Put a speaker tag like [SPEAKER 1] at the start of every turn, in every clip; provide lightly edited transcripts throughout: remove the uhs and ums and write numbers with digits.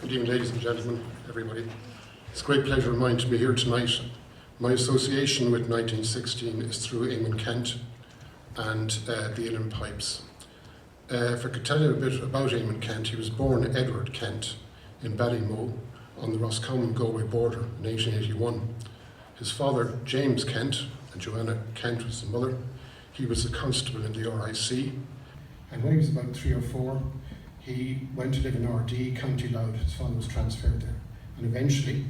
[SPEAKER 1] Good evening, ladies and gentlemen, everybody. It's a great pleasure of mine to be here tonight. My association with 1916 is through Eamonn Ceant and the Uilleann pipes. If I could tell you a bit about Eamonn Ceant, he was born Edward Ceant in Ballymoe on the Roscommon-Galway border in 1881. His father, James Ceant, and Joanna Ceant was his mother. He was a constable in the RIC. And when he was about 3 or 4, he went to live in RD, County Louth. His father was transferred there. And eventually,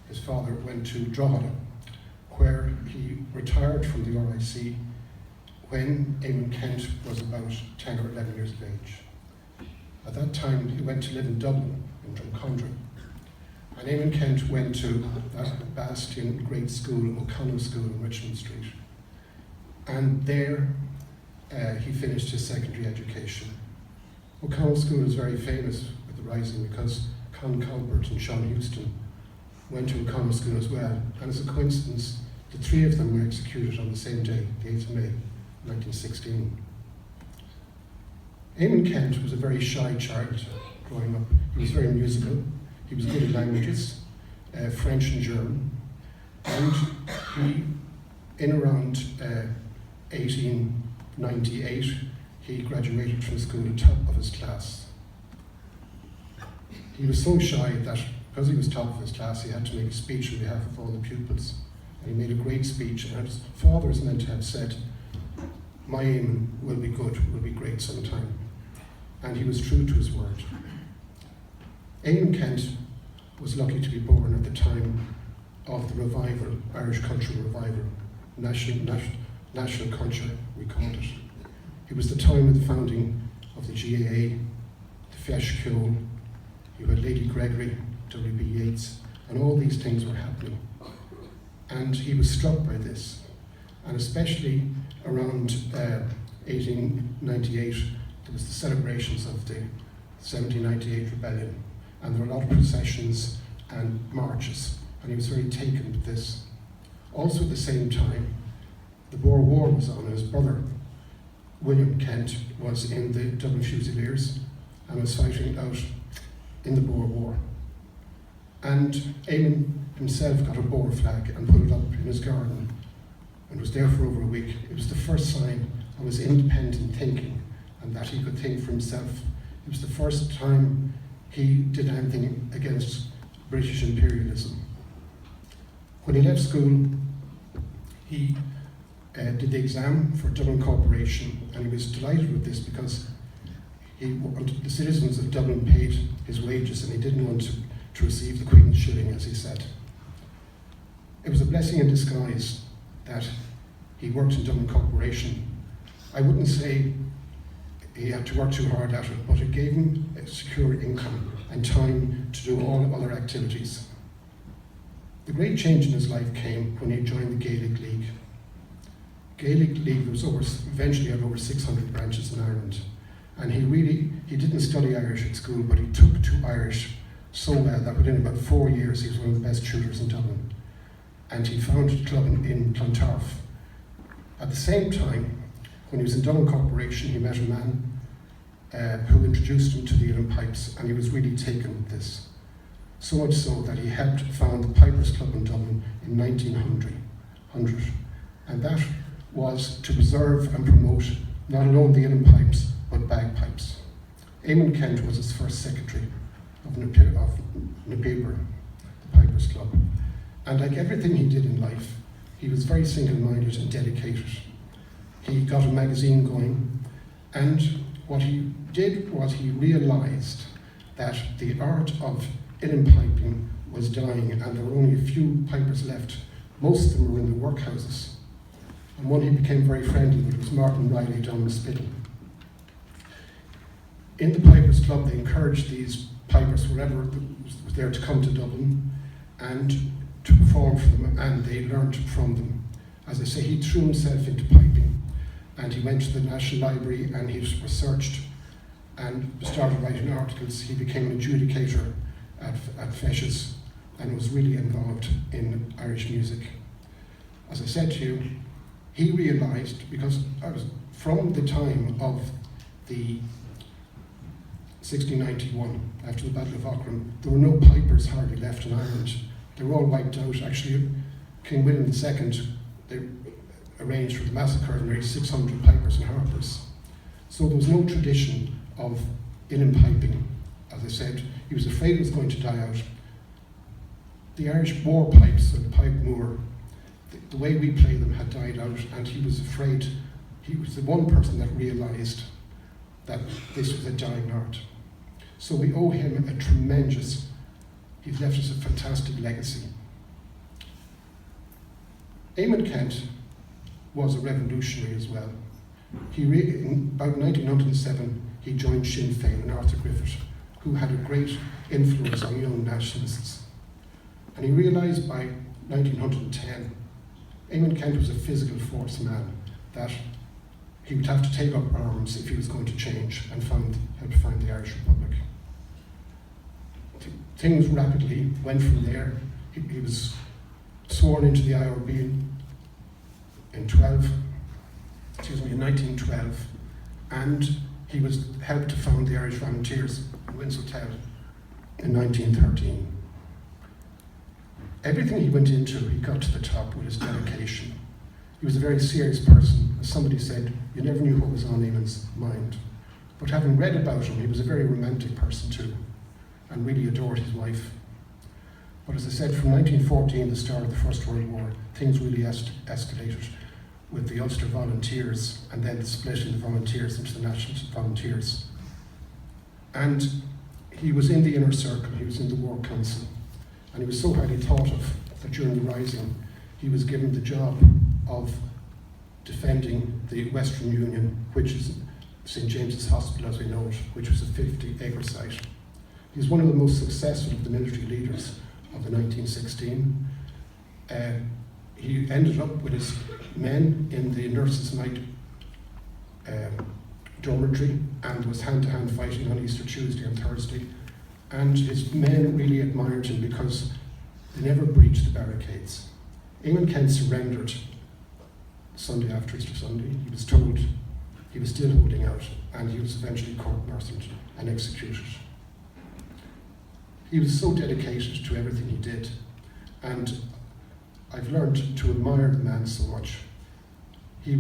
[SPEAKER 1] his father went to Drogheda, where he retired from the RIC when Eamonn Ceant was about 10 or 11 years of age. At that time, he went to live in Dublin, in Drumcondra. And Eamonn Ceant went to that bastion great school, O'Connell School in Richmond Street. And there, he finished his secondary education. O'Connell School is very famous with the Rising because Con Colbert and Sean Houston went to O'Connell School as well. And as a coincidence, the three of them were executed on the same day, the 8th of May, 1916. Eamonn Ceant was a very shy child growing up. He was very musical. He was good at languages, French and German. And he, in around 1898, he graduated from school at top of his class. He was so shy that because he was top of his class, he had to make a speech on behalf of all the pupils. And he made a great speech, and his father is meant to have said, "My Eamonn will be good, will be great sometime." And he was true to his word. Eamonn Ceant was lucky to be born at the time of the revival, Irish cultural revival, national culture, we called it. It was the time of the founding of the GAA, the Feis Ceoil. You had Lady Gregory, W.B. Yeats, and all these things were happening. And he was struck by this. And especially around 1898, there was the celebrations of the 1798 rebellion. And there were a lot of processions and marches. And he was very taken with this. Also at the same time, the Boer War was on. His brother, William Ceant, was in the Dublin Fusiliers and was fighting out in the Boer War. And Eamonn himself got a Boer flag and put it up in his garden and was there for over a week. It was the first sign of his independent thinking and that he could think for himself. It was the first time he did anything against British imperialism. When he left school, he did the exam for Dublin Corporation, and he was delighted with this because the citizens of Dublin paid his wages and he didn't want to receive the Queen's shilling, as he said. It was a blessing in disguise that he worked in Dublin Corporation. I wouldn't say he had to work too hard at it, but it gave him a secure income and time to do all other activities. The great change in his life came when he joined the Gaelic League. Gaelic League was eventually had over 600 branches in Ireland. And he didn't study Irish at school, but he took to Irish so well that within about 4 years he was one of the best tutors in Dublin. And he founded a club in Clontarf. At the same time, when he was in Dublin Corporation, he met a man who introduced him to the Uilleann pipes, and he was really taken with this. So much so that he helped found the Pipers Club in Dublin in 1900. And that was to preserve and promote not alone the Uilleann pipes, but bagpipes. Eamonn Ceant was his first secretary of Napier, the Pipers Club. And like everything he did in life, he was very single-minded and dedicated. He got a magazine going, and what he did was he realised that the art of Uilleann piping was dying, and there were only a few pipers left. Most of them were in the workhouses. And one he became very friendly with was Martin Riley down in Spittal. In the Pipers Club, they encouraged these pipers, wherever was there, to come to Dublin and to perform for them, and they learned from them. As I say, he threw himself into piping, and he went to the National Library and he researched and started writing articles. He became an adjudicator at Feis and was really involved in Irish music. As I said to you, he realised, because I was from the time of the 1691, after the Battle of Aughrim, there were no pipers hardly left in Ireland. They were all wiped out. Actually, King William II, they arranged for the massacre of nearly 600 pipers and harpers. So there was no tradition of Uilleann piping. As I said, he was afraid it was going to die out. The Irish war pipes, or the pipe moor, the way we play them had died out, and he was afraid. He was the one person that realised that this was a dying art. So we owe him a tremendous, he's left us a fantastic legacy. Eamonn Ceant was a revolutionary as well. In about 1907, he joined Sinn Féin and Arthur Griffith, who had a great influence on young nationalists. And he realised by 1910, Eamonn Ceant was a physical force man, that he would have to take up arms if he was going to change and help find the Irish Republic. Things rapidly went from there. He was sworn into the IRB in 1912, and he was helped to found the Irish Volunteers in Winseltel in 1913. Everything he went into, he got to the top with his dedication. He was a very serious person. As somebody said, you never knew what was on Eamonn's mind. But having read about him, he was a very romantic person too, and really adored his wife. But as I said, from 1914, the start of the First World War, things really escalated with the Ulster Volunteers, and then the split in the Volunteers into the National Volunteers. And he was in the inner circle, he was in the War Council, and he was so highly thought of that during the Rising, he was given the job of defending the Western Union, which is St. James's Hospital as we know it, which was a 50-acre site. He's one of the most successful of the military leaders of the 1916. He ended up with his men in the Nurses' Night dormitory, and was hand-to-hand fighting on Easter Tuesday and Thursday. And his men really admired him because they never breached the barricades. Eamonn Ceant surrendered Sunday after Easter Sunday. He was told he was still holding out, and he was eventually court-martialed and executed. He was so dedicated to everything he did, and I've learned to admire the man so much. He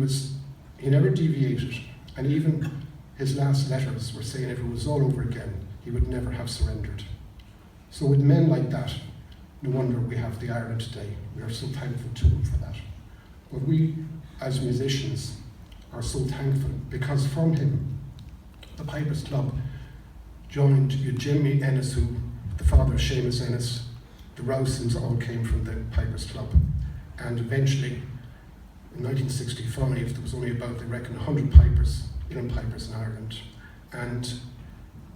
[SPEAKER 1] never deviated, and even his last letters were saying if it was all over again, he would never have surrendered. So with men like that, no wonder we have the Ireland today. We are so thankful to him for that. But we, as musicians, are so thankful because from him, the Pipers Club joined Jimmy Ennis, who the father of Seamus Ennis. The Rowsons all came from the Pipers Club. And eventually, in 1965, there was only about, they reckon, 100 pipers, Uilleann pipers in Ireland. And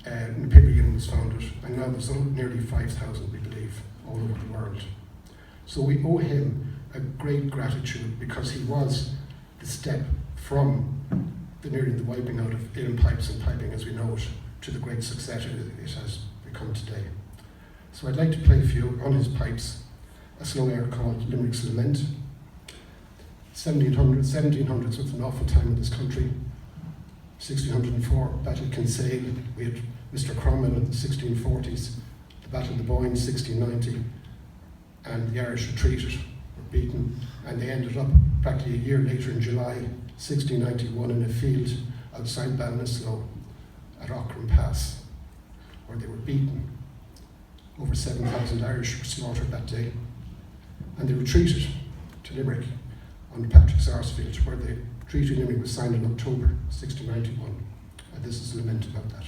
[SPEAKER 1] Uilleann was founded, and now there's nearly 5,000, we believe, all over the world. So we owe him a great gratitude because he was the step from nearly the wiping out of Uilleann pipes and piping as we know it to the great success it has become today. So I'd like to play for you on his pipes a slow air called Limerick's Lament. 1700s was an awful time in this country. 1604, Battle of Kinsale, we had Mr. Cromwell in the 1640s, the Battle of the Boyne, 1690, and the Irish retreated, were beaten, and they ended up practically a year later in July 1691 in a field outside Ballinasloe at Aughrim Pass, where they were beaten. Over 7,000 Irish were slaughtered that day, and they retreated to Limerick on Patrick's Arsefield, where the Treaty of Limerick was signed in October 1691, and this is a lament about that.